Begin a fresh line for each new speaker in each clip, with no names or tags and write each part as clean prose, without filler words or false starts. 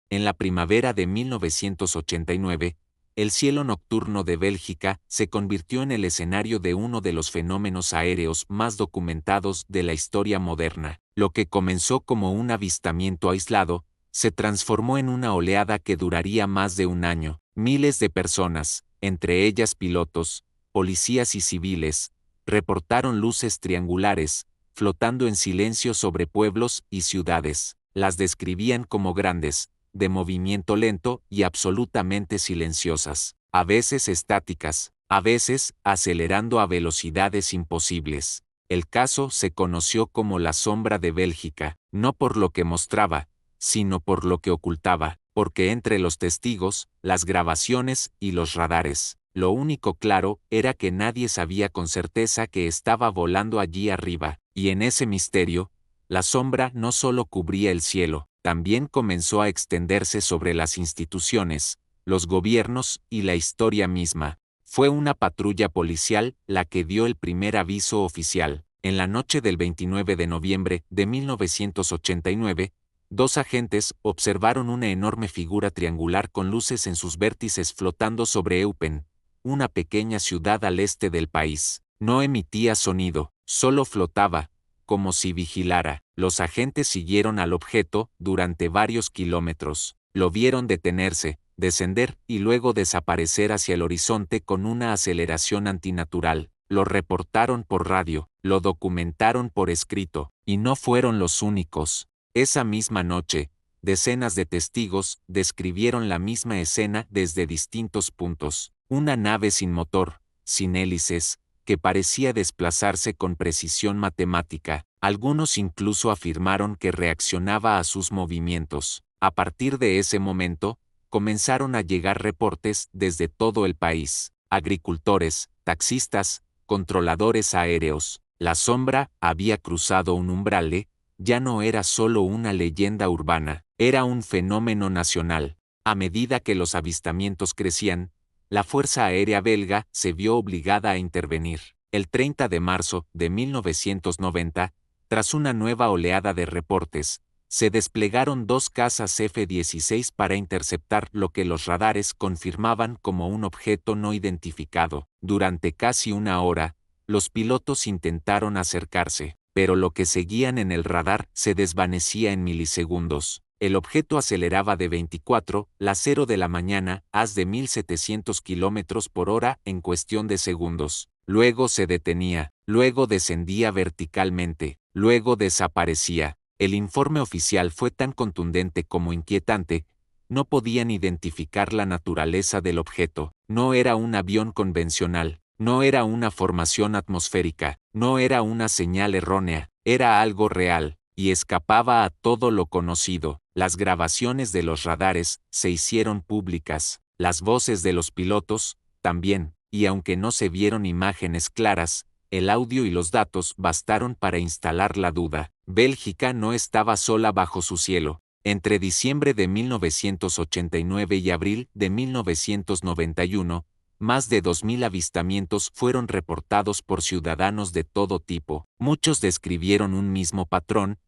En la primavera de 1989, el cielo nocturno de Bélgica se convirtió en el escenario de uno de los fenómenos aéreos más documentados de la historia moderna. Lo que comenzó como un avistamiento aislado, se transformó en una oleada que duraría más de un año. Miles de personas, entre ellas pilotos, policías y civiles, reportaron luces triangulares, flotando en silencio sobre pueblos y ciudades. Las describían como grandes, de movimiento lento y absolutamente silenciosas, a veces estáticas, a veces acelerando a velocidades imposibles. El caso se conoció como la sombra de Bélgica, no por lo que mostraba, sino por lo que ocultaba, porque entre los testigos, las grabaciones y los radares, lo único claro era que nadie sabía con certeza que estaba volando allí arriba, y en ese misterio, la sombra no solo cubría el cielo, también comenzó a extenderse sobre las instituciones, los gobiernos y la historia misma. Fue una patrulla policial la que dio el primer aviso oficial. En la noche del 29 de noviembre de 1989, dos agentes observaron una enorme figura triangular con luces en sus vértices flotando sobre Eupen, una pequeña ciudad al este del país. No emitía sonido, solo flotaba, como si vigilara. Los agentes siguieron al objeto durante varios kilómetros. Lo vieron detenerse, descender y luego desaparecer hacia el horizonte con una aceleración antinatural. Lo reportaron por radio, lo documentaron por escrito, y no fueron los únicos. Esa misma noche, decenas de testigos describieron la misma escena desde distintos puntos. Una nave sin motor, sin hélices, que parecía desplazarse con precisión matemática. Algunos incluso afirmaron que reaccionaba a sus movimientos. A partir de ese momento, comenzaron a llegar reportes desde todo el país. Agricultores, taxistas, controladores aéreos. La sombra había cruzado un umbral, ya no era solo una leyenda urbana, era un fenómeno nacional. A medida que los avistamientos crecían, la Fuerza Aérea Belga se vio obligada a intervenir. El 30 de marzo de 1990, tras una nueva oleada de reportes, se desplegaron dos cazas F-16 para interceptar lo que los radares confirmaban como un objeto no identificado. Durante casi una hora, los pilotos intentaron acercarse, pero lo que seguían en el radar se desvanecía en milisegundos. El objeto aceleraba de 24,0 de la mañana a de 1700 km por hora en cuestión de segundos. Luego se detenía, luego descendía verticalmente, luego desaparecía. El informe oficial fue tan contundente como inquietante. No podían identificar la naturaleza del objeto. No era un avión convencional, no era una formación atmosférica, no era una señal errónea, era algo real, y escapaba a todo lo conocido. Las grabaciones de los radares se hicieron públicas, las voces de los pilotos, también, y aunque no se vieron imágenes claras, el audio y los datos bastaron para instalar la duda. Bélgica no estaba sola bajo su cielo. Entre diciembre de 1989 y abril de 1991, más de 2000 avistamientos fueron reportados por ciudadanos de todo tipo. Muchos describieron un mismo patrón,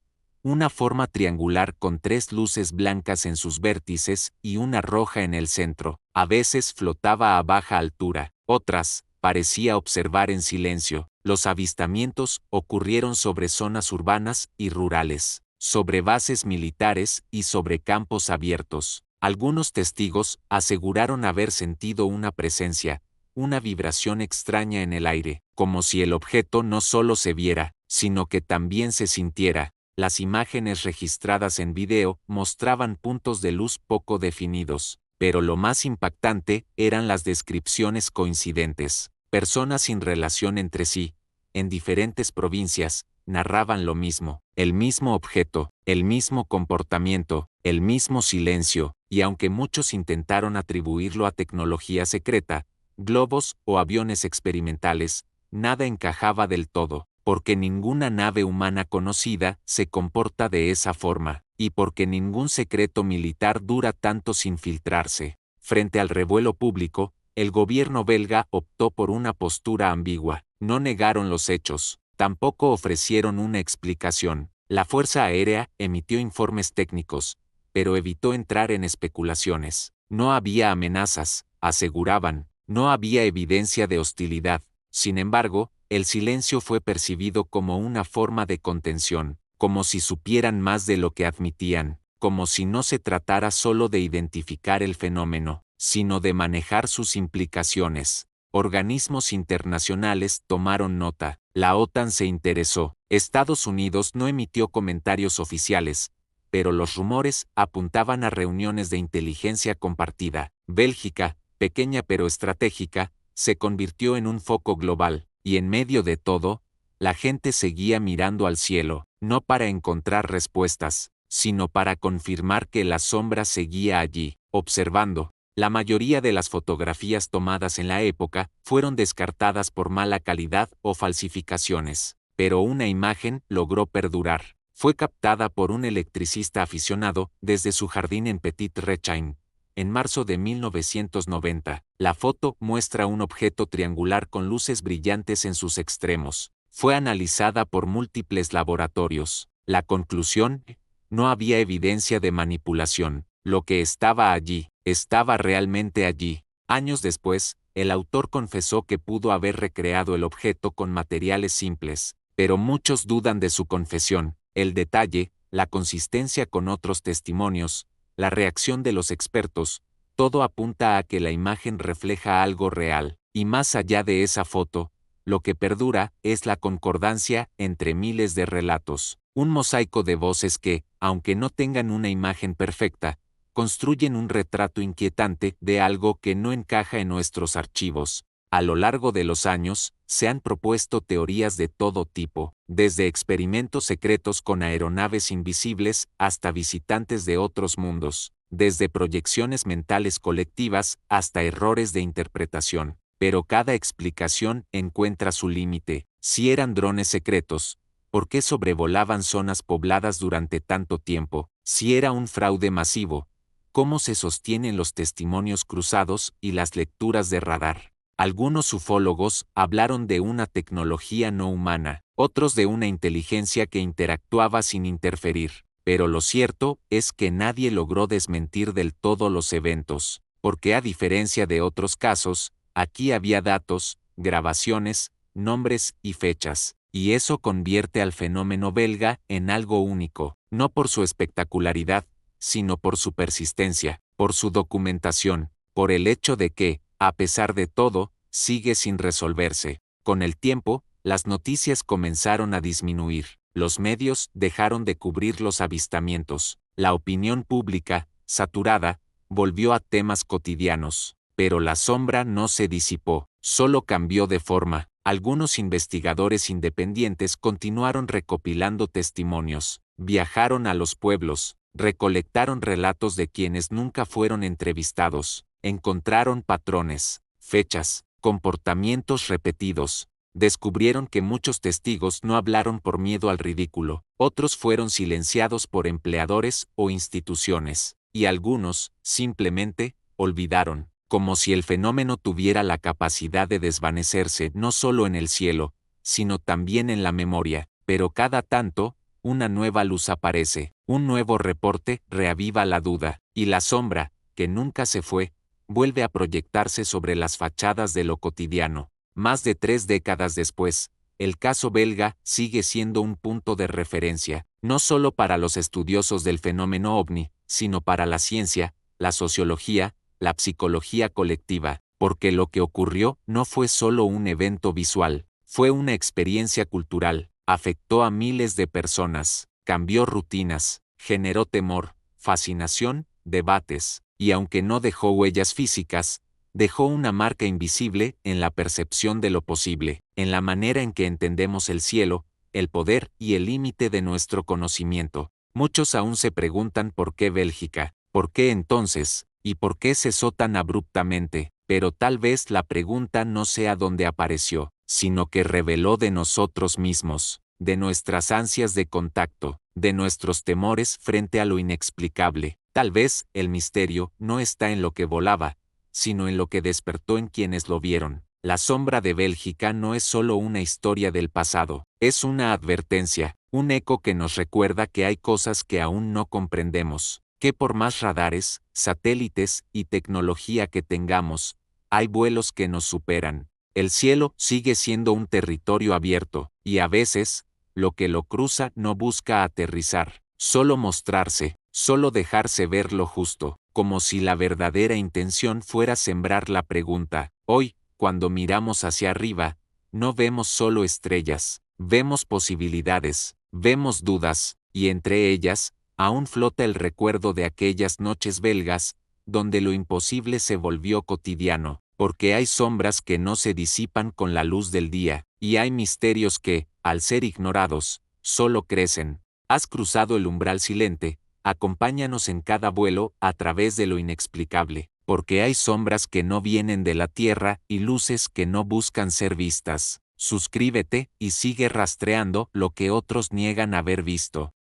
una forma triangular con tres luces blancas en sus vértices y una roja en el centro. A veces flotaba a baja altura, otras, parecía observar en silencio. Los avistamientos ocurrieron sobre zonas urbanas y rurales, sobre bases militares y sobre campos abiertos. Algunos testigos aseguraron haber sentido una presencia, una vibración extraña en el aire, como si el objeto no solo se viera, sino que también se sintiera. Las imágenes registradas en video mostraban puntos de luz poco definidos, pero lo más impactante eran las descripciones coincidentes. Personas sin relación entre sí, en diferentes provincias, narraban lo mismo, el mismo objeto, el mismo comportamiento, el mismo silencio, y aunque muchos intentaron atribuirlo a tecnología secreta, globos o aviones experimentales, nada encajaba del todo, porque ninguna nave humana conocida se comporta de esa forma, y porque ningún secreto militar dura tanto sin filtrarse. Frente al revuelo público, el gobierno belga optó por una postura ambigua. No negaron los hechos, tampoco ofrecieron una explicación. La Fuerza Aérea emitió informes técnicos, pero evitó entrar en especulaciones. No había amenazas, aseguraban, no había evidencia de hostilidad. Sin embargo, el silencio fue percibido como una forma de contención, como si supieran más de lo que admitían, como si no se tratara solo de identificar el fenómeno, sino de manejar sus implicaciones. Organismos internacionales tomaron nota, la OTAN se interesó, Estados Unidos no emitió comentarios oficiales, pero los rumores apuntaban a reuniones de inteligencia compartida. Bélgica, pequeña pero estratégica, se convirtió en un foco global, y en medio de todo, la gente seguía mirando al cielo, no para encontrar respuestas, sino para confirmar que la sombra seguía allí, observando. La mayoría de las fotografías tomadas en la época fueron descartadas por mala calidad o falsificaciones, pero una imagen logró perdurar. Fue captada por un electricista aficionado desde su jardín en Petit Rechain. En marzo de 1990, la foto muestra un objeto triangular con luces brillantes en sus extremos. Fue analizada por múltiples laboratorios. La conclusión: no había evidencia de manipulación. Lo que estaba allí, estaba realmente allí. Años después, el autor confesó que pudo haber recreado el objeto con materiales simples, pero muchos dudan de su confesión. El detalle, la consistencia con otros testimonios, la reacción de los expertos, todo apunta a que la imagen refleja algo real, y más allá de esa foto, lo que perdura es la concordancia entre miles de relatos, un mosaico de voces que, aunque no tengan una imagen perfecta, construyen un retrato inquietante de algo que no encaja en nuestros archivos. A lo largo de los años, se han propuesto teorías de todo tipo, desde experimentos secretos con aeronaves invisibles hasta visitantes de otros mundos, desde proyecciones mentales colectivas hasta errores de interpretación. Pero cada explicación encuentra su límite. Si eran drones secretos, ¿por qué sobrevolaban zonas pobladas durante tanto tiempo? Si era un fraude masivo, ¿cómo se sostienen los testimonios cruzados y las lecturas de radar? Algunos ufólogos hablaron de una tecnología no humana, otros de una inteligencia que interactuaba sin interferir, pero lo cierto es que nadie logró desmentir del todo los eventos, porque a diferencia de otros casos, aquí había datos, grabaciones, nombres y fechas, y eso convierte al fenómeno belga en algo único, no por su espectacularidad, sino por su persistencia, por su documentación, por el hecho de que, a pesar de todo, sigue sin resolverse. Con el tiempo, las noticias comenzaron a disminuir, los medios dejaron de cubrir los avistamientos, la opinión pública, saturada, volvió a temas cotidianos. Pero la sombra no se disipó, solo cambió de forma. Algunos investigadores independientes continuaron recopilando testimonios, viajaron a los pueblos, recolectaron relatos de quienes nunca fueron entrevistados, encontraron patrones, fechas, comportamientos repetidos. Descubrieron que muchos testigos no hablaron por miedo al ridículo, otros fueron silenciados por empleadores o instituciones, y algunos, simplemente, olvidaron, como si el fenómeno tuviera la capacidad de desvanecerse no solo en el cielo, sino también en la memoria. Pero cada tanto, una nueva luz aparece, un nuevo reporte reaviva la duda, y la sombra, que nunca se fue, vuelve a proyectarse sobre las fachadas de lo cotidiano. Más de 3 décadas después, el caso belga sigue siendo un punto de referencia, no solo para los estudiosos del fenómeno ovni, sino para la ciencia, la sociología, la psicología colectiva, porque lo que ocurrió no fue solo un evento visual, fue una experiencia cultural, afectó a miles de personas, cambió rutinas, generó temor, fascinación, debates, y aunque no dejó huellas físicas, dejó una marca invisible en la percepción de lo posible, en la manera en que entendemos el cielo, el poder y el límite de nuestro conocimiento. Muchos aún se preguntan por qué Bélgica, por qué entonces, y por qué cesó tan abruptamente, pero tal vez la pregunta no sea dónde apareció, sino que reveló de nosotros mismos, de nuestras ansias de contacto, de nuestros temores frente a lo inexplicable. Tal vez el misterio no está en lo que volaba, sino en lo que despertó en quienes lo vieron. La sombra de Bélgica no es solo una historia del pasado, es una advertencia, un eco que nos recuerda que hay cosas que aún no comprendemos, Que por más radares, satélites y tecnología que tengamos, hay vuelos que nos superan. El cielo sigue siendo un territorio abierto, y a veces, lo que lo cruza no busca aterrizar, solo mostrarse, solo dejarse ver lo justo, como si la verdadera intención fuera sembrar la pregunta. Hoy, cuando miramos hacia arriba, no vemos solo estrellas, vemos posibilidades, vemos dudas, y entre ellas, aún flota el recuerdo de aquellas noches belgas, donde lo imposible se volvió cotidiano, porque hay sombras que no se disipan con la luz del día, y hay misterios que, al ser ignorados, solo crecen. Has cruzado el umbral silente, acompáñanos en cada vuelo a través de lo inexplicable, porque hay sombras que no vienen de la tierra y luces que no buscan ser vistas. Suscríbete y sigue rastreando lo que otros niegan haber visto.